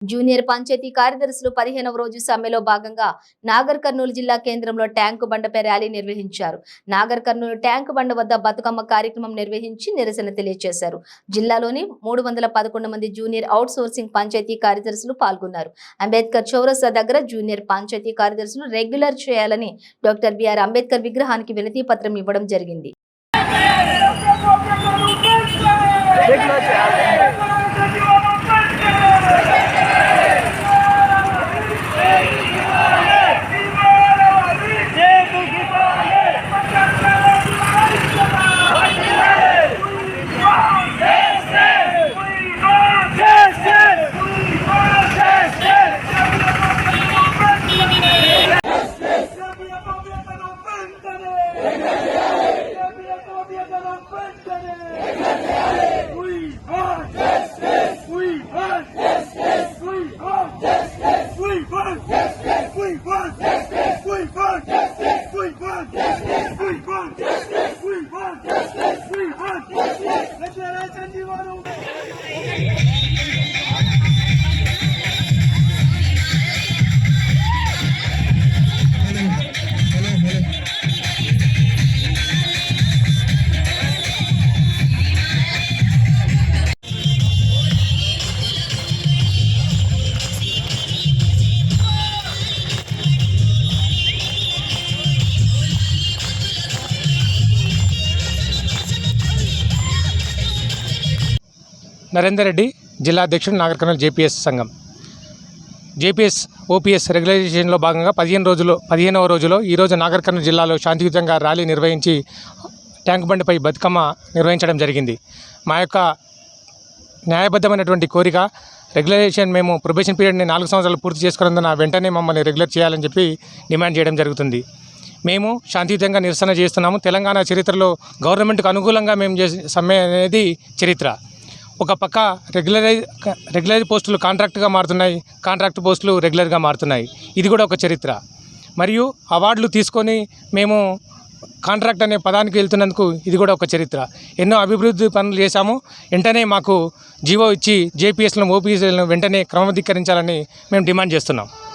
Junior panchayat కార్యదర్శులు 15వ రోజు సమ్మెలో భాగంగా నాగర్ కర్నూలు జిల్లా కేంద్రంలో ట్యాంకు బండపై ర్యాలీ నిర్వహించారు. నాగర్ కర్నూలు ట్యాంకు బండ వద్ద బతుకమ్మ కార్యక్రమం నిర్వహించి నిరసన తెలియజేశారు. జిల్లాలోని 311 మంది జూనియర్ అవుట్ సోర్సింగ్ పంచాయతీ కార్యదర్శులు పాల్గొన్నారు. అంబేద్కర్ చౌరస్తా దగ్గర జూనియర్ పంచాయతీ కార్యదర్శులు రెగ్యులర్ చేయాలని డాక్టర్ బిఆర్ అంబేద్కర్ విగ్రహానికి వినతి పత్రం ఇవ్వడం జరిగింది. నరేందర్ రెడ్డి, జిల్లా అధ్యక్షుడు, నాగర్ కర్నూలు జేపీఎస్ సంఘం. జేపీఎస్ ఓపీఎస్ రెగ్యులైజేషన్లో భాగంగా 15వ రోజులో ఈరోజు నాగర్ కర్నూలు జిల్లాలో శాంతియుతంగా ర్యాలీ నిర్వహించి ట్యాంకు బండిపై బతుకమ్మ నిర్వహించడం జరిగింది. మా యొక్క న్యాయబద్ధమైనటువంటి కోరిక రెగ్యులైజేషన్, మేము ప్రొబేషన్ పీరియడ్ని 4 సంవత్సరాలు పూర్తి చేసుకున్నందున వెంటనే మమ్మల్ని రెగ్యులర్ చేయాలని చెప్పి డిమాండ్ చేయడం జరుగుతుంది. మేము శాంతియుతంగా నిరసన చేస్తున్నాము. తెలంగాణ చరిత్రలో గవర్నమెంట్కు అనుకూలంగా మేము చేసే సమ్మె అనేది చరిత్ర. ఒక పక్క రెగ్యులర్ పోస్టులు కాంట్రాక్ట్గా మారుతున్నాయి, కాంట్రాక్ట్ పోస్టులు రెగ్యులర్గా మారుతున్నాయి. ఇది కూడా ఒక చరిత్ర. మరియు అవార్డులు తీసుకొని మేము కాంట్రాక్ట్ అనే పదానికి వెళ్తున్నందుకు ఇది కూడా ఒక చరిత్ర. ఎన్నో అభివృద్ధి పనులు చేశాము. వెంటనే మాకు జీవో ఇచ్చి జేపీఎస్లను, ఓపీఎస్లను వెంటనే క్రమబద్ధీకరించాలని మేము డిమాండ్ చేస్తున్నాం.